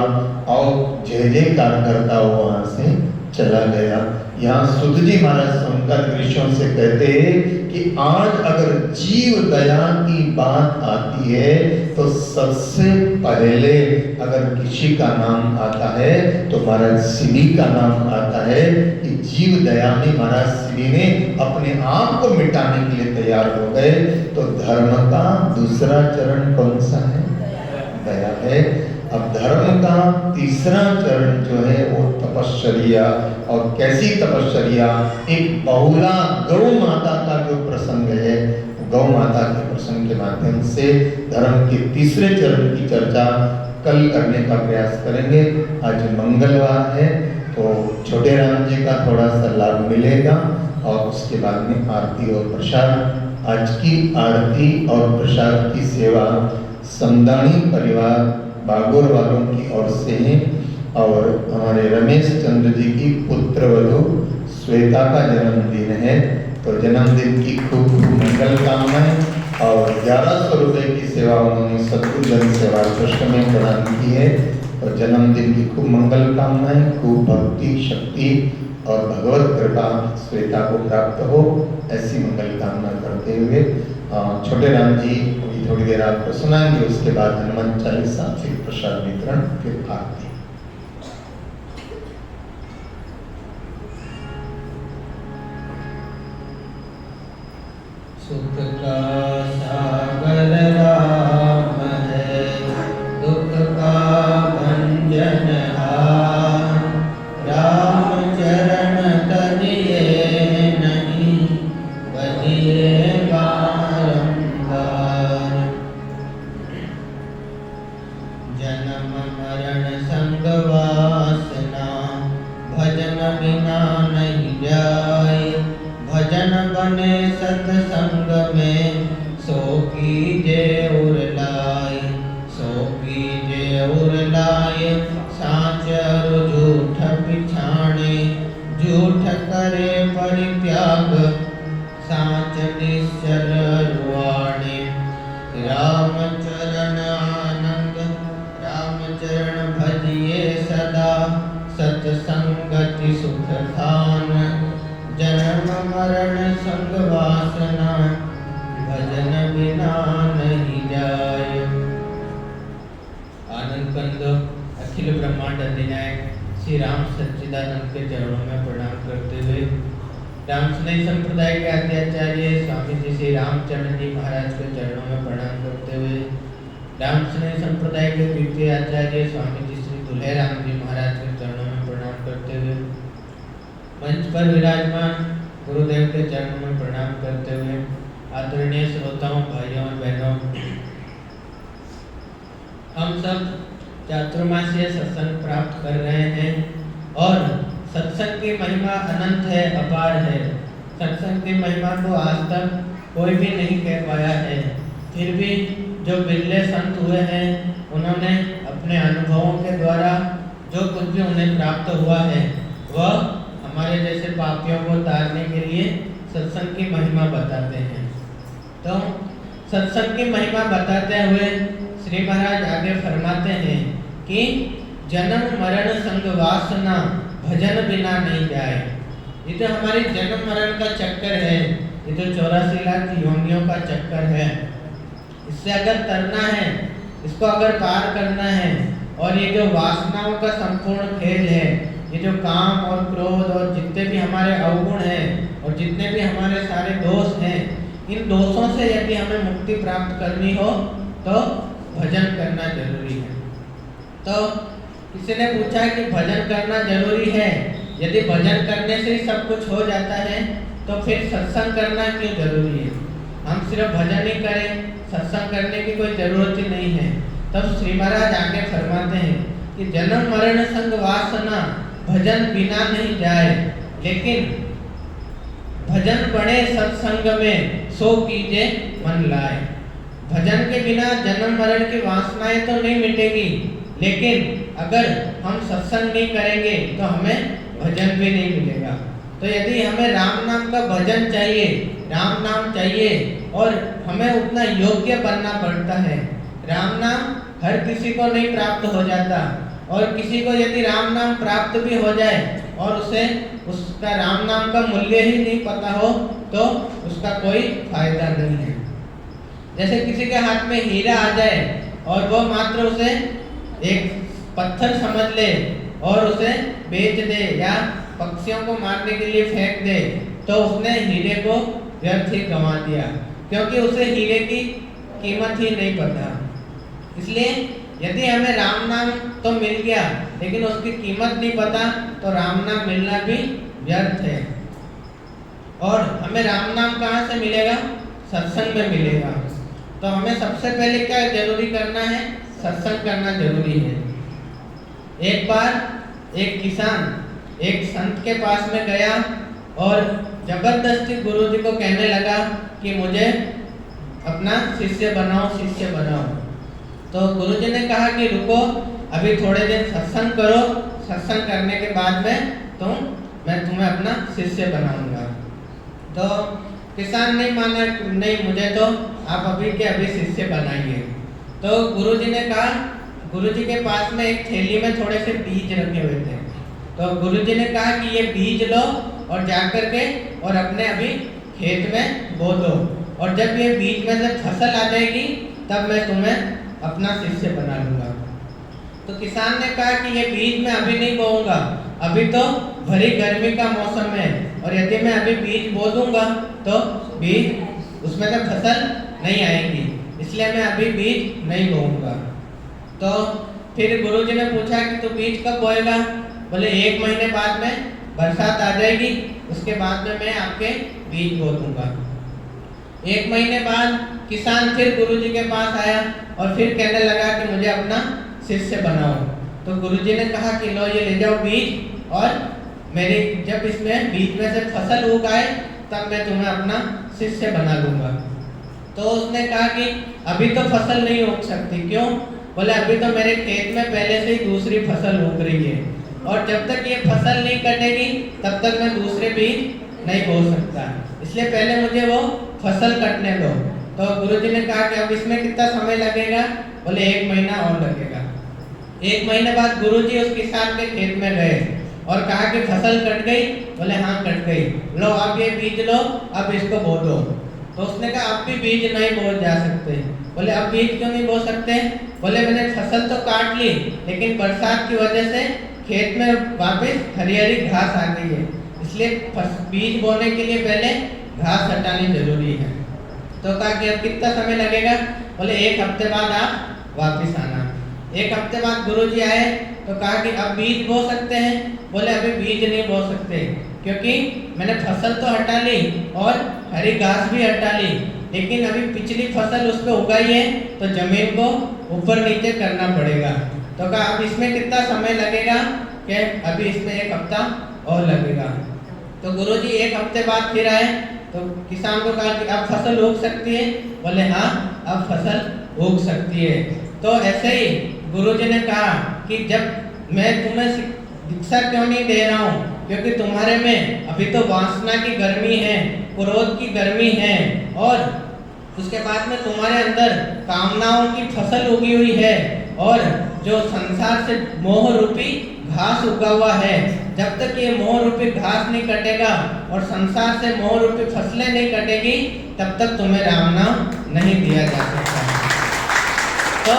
और जय जयकार करता हुआ वहां से चला गया। यहाँ सुध जी महाराज शंकर ऋषियों से कहते हैं कि आज अगर जीव दया की बात आती है तो सबसे पहले अगर किसी का नाम आता है तो महाराज शिव का नाम आता है कि जीव दया में महाराज शिव ने अपने आप को मिटाने के लिए तैयार हो गए। तो धर्म का दूसरा चरण कौन सा है? दया है। अब धर्म का तीसरा चरण जो है वो तपश्चर्या। और कैसी तपश्चर्या? एक बहुला गौ माता का जो प्रसंग है, गौ माता के प्रसंग के माध्यम से धर्म के तीसरे चरण की चर्चा कल करने का प्रयास करेंगे। आज मंगलवार है तो छोटे राम जी का थोड़ा सा लाभ मिलेगा, और उसके बाद में आरती और प्रसाद। आज की आरती और प्रसाद की सेवा समदानी परिवार बागोर वालों की ओर से है, और हमारे रमेश चंद्र जी की पुत्र वधू श्वेता का जन्मदिन है। तो जन्मदिन की खूब खूब मंगल कामनाएं, और 1100 रुपये की सेवा उन्होंने सद्गुरु जन सेवा ट्रस्ट में प्रदान की है। और जन्मदिन की खूब मंगल कामनाएं, खूब भक्ति शक्ति और भगवत कृपा श्वेता को प्राप्त हो, ऐसी मंगल कामना करते हुए छोटे राम जी थोड़ी देर आपको सुनाएंगे। उसके बाद हनुमान चालीसा, फिर प्रसाद वितरण, फिर आरती। सुख का सागर राम है, दुख का भंजनहार, राम चरण तजिए नहीं, बजिए बारंबार। जन्म मरण संग वासना, भजन बिना नहीं जाए, भजन बने सत्संग में, सो कीजे उरलाए, सो कीजे उरलाए, साच और झूठ पिछाणे, झूठ करे परित्याग, साच निश्चल रुआणे। राम चरण आनंद, राम चरण भजिए सदा, सत्संगति सुख खान, जन्म मरण संग वासना, भजन बिना नहीं जाए। आनंद कंद अखिल ब्रह्मांड अधिनायक श्री राम सच्चिदानंद के चरणों में प्रणाम करते हुए रामस्नेही संप्रदाय के आद्याचार्य स्वामी जी श्री रामचरण जी महाराज के चरणों में प्रणाम करते हुए रामस्नेही संप्रदाय के द्वितीय आचार्य स्वामी जी श्री दुल्हेराम जी महाराज के चरणों में प्रणाम करते हुए मंच पर विराजमान गुरुदेव के चरणों में प्रणाम करते हुए आदरणीय श्रोताओं, भाइयों और बहनों, हम सब चातुर्मासीय सत्संग प्राप्त कर रहे हैं, और सत्संग की महिमा अनंत है, अपार है। सत्संग की महिमा को आज तक कोई भी नहीं कह पाया है। फिर भी जो बिरले संत हुए हैं, उन्होंने अपने अनुभवों के द्वारा जो कुछ भी उन्हें प्राप्त हुआ है, वह हमारे जैसे पापियों को तारने के लिए सत्संग की महिमा बताते हैं। तो सत्संग की महिमा बताते हुए श्री महाराज आगे फरमाते हैं कि जन्म मरण संग वासना, भजन बिना नहीं जाए। ये तो हमारी जन्म मरण का चक्कर है, ये तो 84 लाख योनियों का चक्कर है। इससे अगर तरना है, इसको अगर पार करना है, और ये जो वासनाओं का संपूर्ण खेल है, ये जो काम और क्रोध और जितने भी हमारे अवगुण हैं और जितने भी हमारे सारे दोष हैं, इन दोषों से यदि हमें मुक्ति प्राप्त करनी हो तो भजन करना जरूरी है। तो किसी ने पूछा कि भजन करना जरूरी है, यदि भजन करने से ही सब कुछ हो जाता है तो फिर सत्संग करना क्यों जरूरी है? हम सिर्फ भजन ही करें, सत्संग करने की कोई जरूरत ही नहीं है। तब श्री महाराज आगे फरमाते हैं कि जन्म मरण संग वासना भजन बिना नहीं जाए, लेकिन भजन बड़े सत्संग में सो कीजे मन लाए। भजन के बिना जन्म मरण की वासनाएं तो नहीं मिटेगी, लेकिन अगर हम सत्संग नहीं करेंगे तो हमें भजन भी नहीं मिलेगा। तो यदि हमें राम नाम का भजन चाहिए, राम नाम चाहिए, और हमें उतना योग्य बनना पड़ता है। राम नाम हर किसी को नहीं प्राप्त हो जाता, और किसी को यदि राम नाम प्राप्त भी हो जाए और उसे उसका राम नाम का मूल्य ही नहीं पता हो तो उसका कोई फायदा नहीं है। जैसे किसी के हाथ में हीरा आ जाए और वो मात्र उसे एक पत्थर समझ ले और उसे बेच दे या पक्षियों को मारने के लिए फेंक दे, तो उसने हीरे को व्यर्थ ही गंवा दिया, क्योंकि उसे हीरे की कीमत ही नहीं पता। इसलिए यदि हमें राम नाम तो मिल गया लेकिन उसकी कीमत नहीं पता तो राम नाम मिलना भी व्यर्थ है। और हमें राम नाम कहाँ से मिलेगा? सत्संग में मिलेगा। तो हमें सबसे पहले क्या जरूरी करना है? सत्संग करना जरूरी है। एक बार एक किसान एक संत के पास में गया और जबरदस्ती गुरुजी को कहने लगा कि मुझे अपना शिष्य बनाओ, शिष्य बनाओ। तो गुरुजी ने कहा कि रुको, अभी थोड़े दिन सत्संग करो, सत्संग करने के बाद में मैं तुम्हें अपना शिष्य बनाऊंगा। तो किसान नहीं माना, नहीं मुझे तो आप अभी के अभी शिष्य बनाइए। तो गुरुजी ने कहा, गुरुजी के पास में एक थैली में थोड़े से बीज रखे हुए थे। तो गुरुजी ने कहा कि ये बीज लो और जाकर के और अपने अभी खेत में बो दो, और जब ये बीज में से फसल आ जाएगी तब मैं तुम्हें अपना शिष्य बना लूंगा। तो किसान ने कहा कि ये बीज मैं अभी नहीं बोऊंगा, अभी तो भरी गर्मी का मौसम है, और यदि मैं अभी बीज बो दूंगा तो बीज उसमें से फसल नहीं आएगी, इसलिए मैं अभी बीज नहीं बोऊंगा। तो फिर गुरुजी ने पूछा कि तू बीज कब बोएगा? बोले 1 महीने बाद में बरसात आ जाएगी, उसके बाद में मैं आपके बीज बो दूंगा। 1 महीने बाद किसान फिर गुरुजी के पास आया और फिर कहने लगा कि मुझे अपना शिष्य बनाओ। तो गुरुजी ने कहा कि लो ये ले जाओ बीज, और मेरी जब इसमें बीज में से फसल उग आए तब मैं तुम्हें अपना शिष्य बना लूंगा। तो उसने कहा कि अभी तो फसल नहीं उग सकती। क्यों? बोले अभी तो मेरे खेत में पहले से ही दूसरी फसल उग रही है, और जब तक ये फसल नहीं कटेगी तब तक मैं दूसरे बीज नहीं बो सकता, इसलिए पहले मुझे वो फसल कटने दो। तो गुरुजी ने कहा कि अब इसमें कितना समय लगेगा? बोले 1 महीना और लगेगा। 1 महीने बाद गुरुजी उस किसान के खेत में गए और कहा कि फसल कट गई? बोले हाँ कट गई। लो अब ये बीज लो, अब इसको बो दो। तो उसने कहा अब भी बीज नहीं बो जा सकते। बोले अब बीज क्यों नहीं बो सकते? बोले मैंने फसल तो काट ली, लेकिन बरसात की वजह से खेत में वापस हरी हरी घास आ गई है, इसलिए बीज बोने के लिए पहले घास हटानी जरूरी है। तो कहा कि अब कितना समय लगेगा? बोले 1 हफ्ते बाद आप वापस आना। 1 हफ्ते बाद गुरुजी आए तो कहा कि अब बीज बो सकते हैं? बोले अभी बीज नहीं बो सकते, क्योंकि मैंने फसल तो हटा ली और हरी घास भी हटा ली, लेकिन अभी पिछली फसल उस पर उगाई है तो जमीन को ऊपर नीचे करना पड़ेगा। तो कहा अब इसमें कितना समय लगेगा? कि अभी इसमें 1 हफ्ता और लगेगा। तो गुरुजी 1 हफ्ते बाद फिर आए तो किसान को कहा कि अब फसल उग सकती है? बोले हाँ अब फसल उग सकती है। तो ऐसे ही गुरुजी ने कहा कि जब मैं तुम्हें दीक्षा क्यों नहीं दे रहा हूँ, क्योंकि तुम्हारे में अभी तो वासना की गर्मी है, क्रोध की गर्मी है, और उसके बाद में तुम्हारे अंदर कामनाओं की फसल उगी हुई है, और जो संसार से मोह रूपी घास उगा हुआ है, जब तक ये मोह रूपी घास नहीं कटेगा और संसार से मोह रूपी फसलें नहीं कटेगी, तब तक तुम्हें राम नाम नहीं दिया जा सकता। तो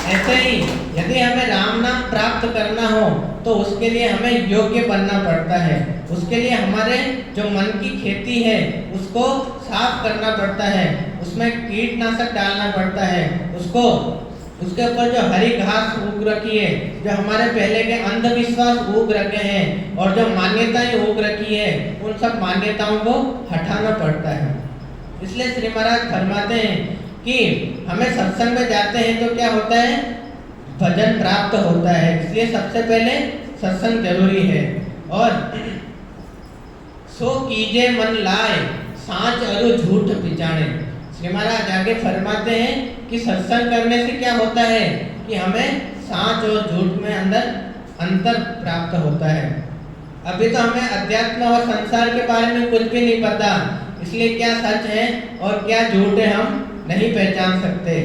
ऐसे ही यदि हमें राम नाम प्राप्त करना हो तो उसके लिए हमें योग्य बनना पड़ता है। उसके लिए हमारे जो मन की खेती है उसको साफ करना पड़ता है, उसमें कीटनाशक डालना पड़ता है, उसके ऊपर जो हरी घास उग रखी है, जो हमारे पहले के अंधविश्वास उग रखे हैं और जो मान्यताएं उग रखी है, उन सब मान्यताओं को हटाना पड़ता है। इसलिए श्री महाराज फरमाते हैं कि हमें सत्संग में जाते हैं तो क्या होता है, भजन प्राप्त होता है। इसलिए सबसे पहले सत्संग जरूरी है। और सो कीजे मन लाए साँच अरु झूठ पिचाने। श्री महाराज आगे फरमाते हैं कि सत्संग करने से क्या होता है कि हमें साँच और झूठ में अंतर प्राप्त होता है। अभी तो हमें अध्यात्म और संसार के बारे में कुछ भी नहीं पता, इसलिए क्या सच है और क्या झूठ है हम नहीं पहचान सकते।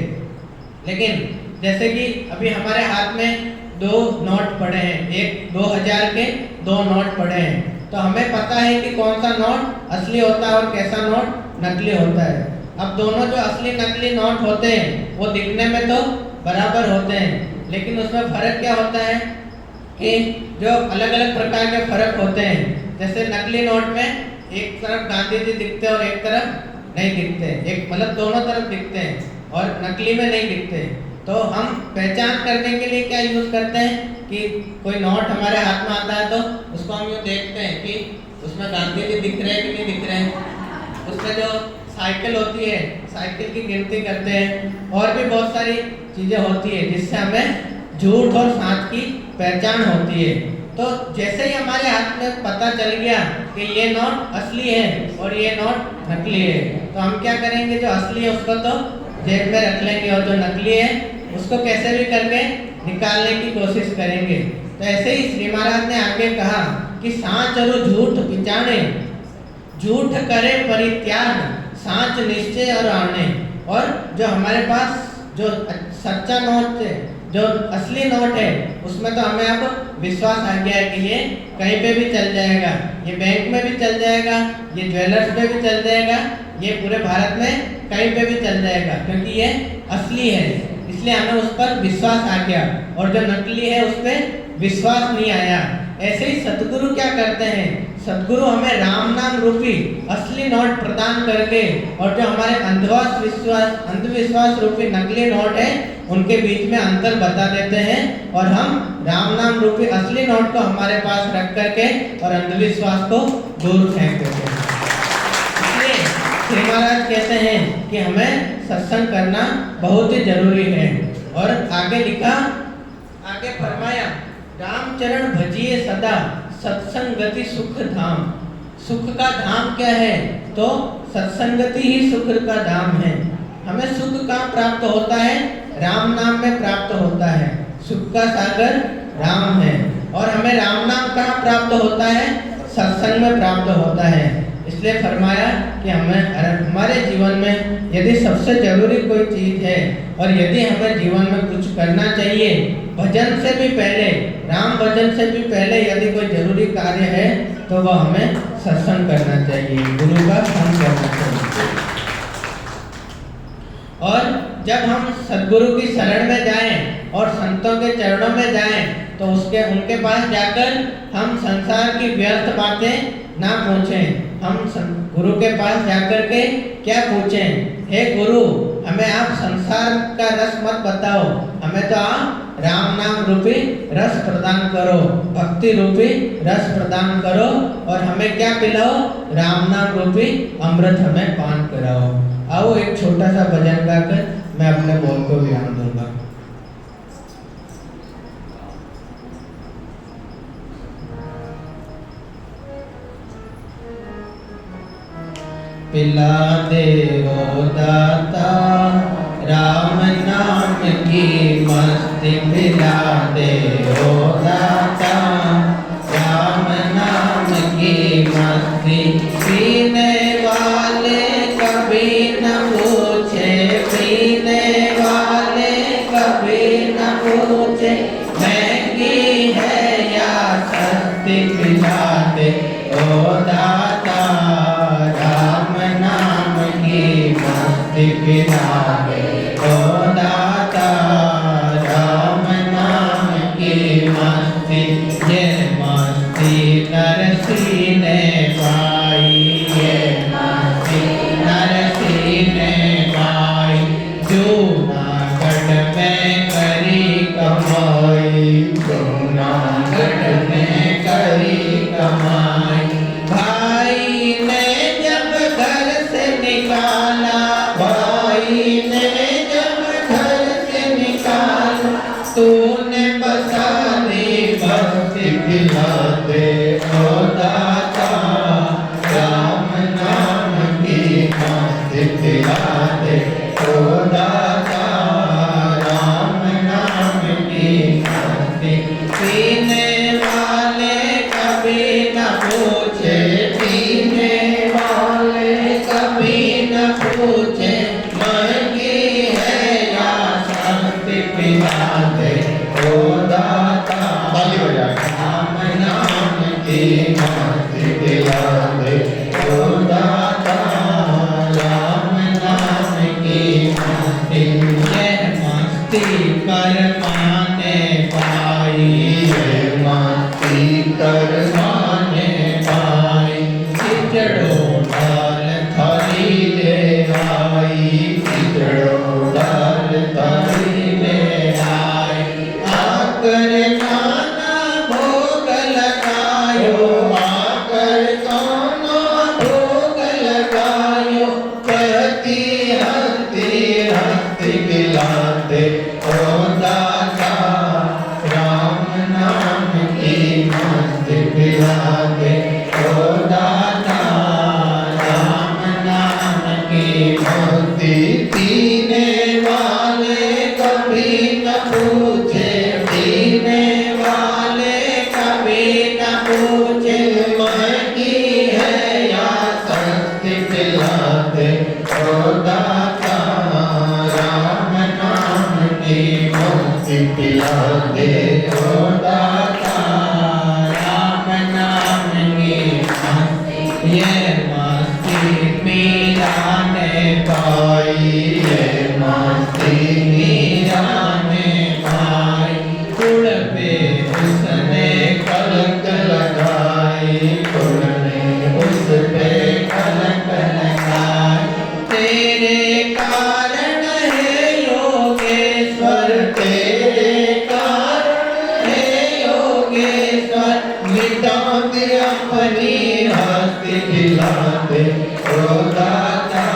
लेकिन जैसे कि अभी हमारे हाथ में 2 नोट पड़े हैं, एक 2000 के 2 नोट पड़े हैं, तो हमें पता है कि कौन सा नोट असली होता है और कैसा नोट नकली होता है। अब दोनों जो असली नकली नोट होते हैं वो दिखने में तो बराबर होते हैं, लेकिन उसमें फर्क क्या होता है कि जो अलग अलग प्रकार के फर्क होते हैं। जैसे नकली नोट में एक तरफ गांधी जी दिखते हैं और एक तरफ नहीं दिखते, एक मतलब दोनों तरफ दिखते हैं, और नकली में नहीं दिखते। तो हम पहचान करने के लिए क्या यूज करते हैं कि कोई नोट हमारे हाथ में आता है तो उसको हम यूँ देखते हैं कि उसमें गांधी जी दिख रहे हैं कि नहीं दिख रहे हैं। उसमें जो साइकिल होती है, साइकिल की गिनती करते हैं, और भी बहुत सारी चीजें होती है जिससे हमें झूठ और सच की पहचान होती है। तो जैसे ही हमारे हाथ में पता चल गया कि ये नोट असली है और ये नोट नकली है, तो हम क्या करेंगे, जो असली है उसको तो जेब में रख लेंगे और जो नकली है उसको कैसे भी करके निकालने की कोशिश करेंगे। तो ऐसे ही श्री महाराज ने आगे कहा कि साँच और झूठ पिचाने, झूठ करे परित्याग, साँच निश्चय और आने। और जो हमारे पास जो सच्चा नोट है, जो असली नोट है, उसमें तो हमें अब विश्वास आ गया है कि ये कहीं पे भी चल जाएगा, ये बैंक में भी चल जाएगा, ये ज्वेलर्स पे भी चल जाएगा, ये पूरे भारत में कहीं पे भी चल जाएगा, क्योंकि ये असली है। इसलिए हमें उस पर विश्वास आ गया, और जो नकली है उस पर विश्वास नहीं आया। ऐसे ही सतगुरु क्या करते हैं, सतगुरु हमें राम नाम रूपी असली नोट प्रदान करके, और जो हमारे अंधविश्वास रूपी नकली नोट है उनके बीच में अंतर बता देते हैं, और हम राम नाम रूपी असली नोट को हमारे पास रख करके और अंधविश्वास को दूर फेंक देते हैं। इसलिए श्री महाराज कहते हैं कि हमें सत्संग करना बहुत ही जरूरी है। और आगे लिखा, आगे फरमाया, रामचरण भजिए सदा सत्संगति सुख धाम। सुख का धाम क्या है, तो सत्संगति ही सुख का धाम है। हमें सुख कहाँ प्राप्त होता है, राम नाम में प्राप्त होता है। सुख का सागर राम है, और हमें राम नाम कहाँ प्राप्त होता है, सत्संग में प्राप्त होता है। इसलिए फरमाया कि हमारे जीवन में यदि सबसे जरूरी कोई चीज है, और यदि हमें जीवन में कुछ करना चाहिए, भजन से भी पहले, राम भजन से भी पहले यदि कोई जरूरी कार्य है, तो वह हमें सत्संग करना चाहिए, गुरु का संग करना चाहिए। और जब हम सद्गुरु की शरण में जाएं और संतों के चरणों में जाएं, तो उनके पास जाकर हम संसार की व्यर्थ बातें ना पूछें। हम गुरु के पास जाकर के क्या पूछें, हे गुरु, हमें आप संसार का रस मत बताओ, हमें तो आप राम नाम रूपी रस प्रदान करो, भक्ति रूपी रस प्रदान करो, और हमें क्या पिलाओ, राम नाम रूपी अमृत हमें पान कराओ। आओ एक छोटा सा भजन गाकर मैं अपने बोल को विराम दूंगा। पिला दे ओ दाता राम नाम की मस्ती, पिला दे ओ दाता राम नाम की मस्ती। पीने वाले कभी न पूछे, पीने वाले कभी न पूछे, महंगी है या दे ओ दाता, राम नाम की मस्ती पिला दे ओ दाता, राम नाम की मस्ती। ये मस्ती नरसी ने पाई, ये मस्ती नरसी ने पाई, जूनागढ़ में करी कमाई, जूनागढ़ में करी कमाई। भाई ने जब घर से निकाला, भाई ने जब घर से निकाला, तूने बसा दी बस्ती पिला दे ओ दाता, राम नाम की मस्ती पिला दे ओ दाता, राम नाम की मस्ती। पीने वाले कभी न पूछे, पीने वाले कभी न पूछे, महंगी है या सस्ती पिला दे ओ दाता, राम नाम की मस्ती पिला दे ओ दाता, राम नाम की मस्ती। ये मस्ती कर माने पाई, ये मस्ती कर माने पाई, खिचड़ो दाल थाली ले आई, खिचड़ो दाल थाली ले आई। आकर खाना भोग लगायो, आकर खाना भोग लगायो, कहती हंसती हंसती खिला दे ओ दाता, राम नाम की मस्ती पिला दे ओ दाता, राम नाम की मस्ती। पीने वाले कभी न पूछे, पीने वाले कभी न पूछे, महंगी है या सस्ती पिला दे ओ दाता, राम नाम की मस्ती पिला दे ओ दाता, राम नाम की मस्ती। ये मस्ती मीरा ने पाई, ये मस्ती मीरा ने पाई, गुड़ पे उसने कलंक लगाई, गुड़ ने उस पे कलंक लगाई। तेरे कारण है योगेश्वर, तेरे कारण है योगेश्वर, मिटा दे अपनी हस्ती पिला दे ओ दाता,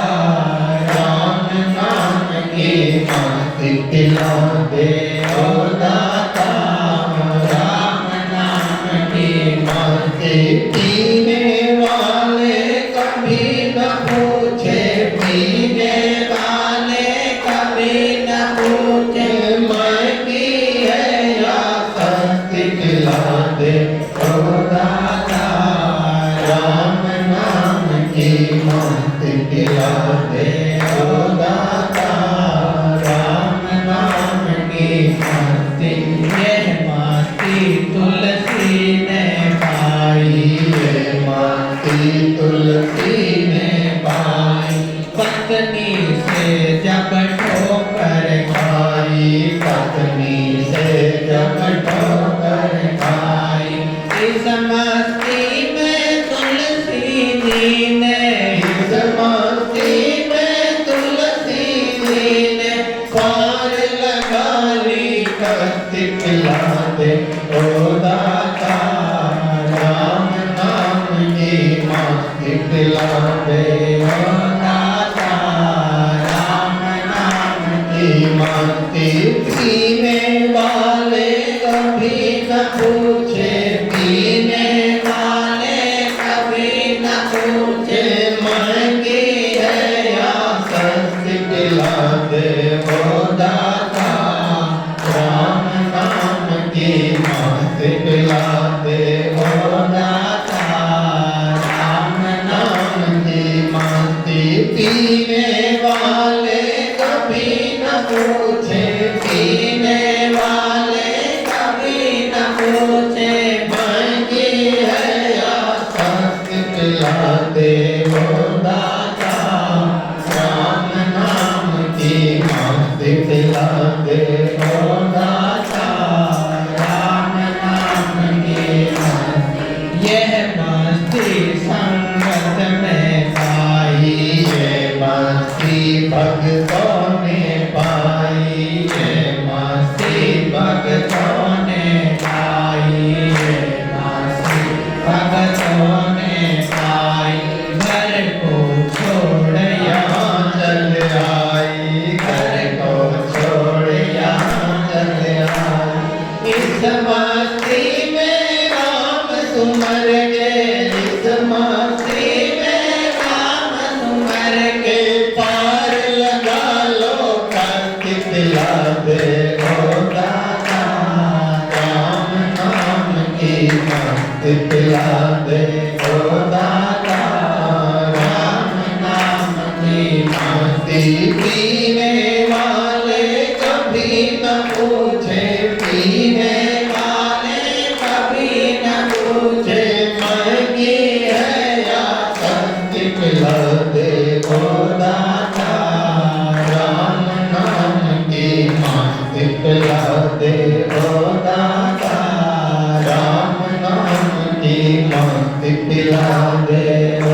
राम नाम की मस्ती पिला दे ओ दाता, राम नाम की मस्ती। पीने वाले कभी न पूछे, पीने वाले कभी न पूछे, महंगी है या सस्ती पिला दे ओ दाता, राम नाम की मस्ती पिला दे ओ दाता, राम नाम की मस्ती। ये मस्ती तुलसी ने पाई, ये यह मस्ती संगत में पाई, ये मस्ती भक्तों ने पाई, ये मस्ती भक्तों ने पाई, ये मस्ती भक्तों ने पाई। घर को छोड़ यहाँ चल आई, घर को छोड़ यहाँ चल आई। इस मस्ती में राम सुमर के, इस मस्ती में राम सुमर के पार लगा लो कार्तिक ला दे ओ दादा, राम नाम की मस्ती पिला दे ओ दादा, राम नाम की मस्ती। पीने वाले कभी न पूछे, पीने वाले कभी न पूछे, महंगी है या सस्ती पिला दे ओ दादा, राम नाम की मस्ती पिला दे ओ दादा, राम नाम की मस्ती पिला दे।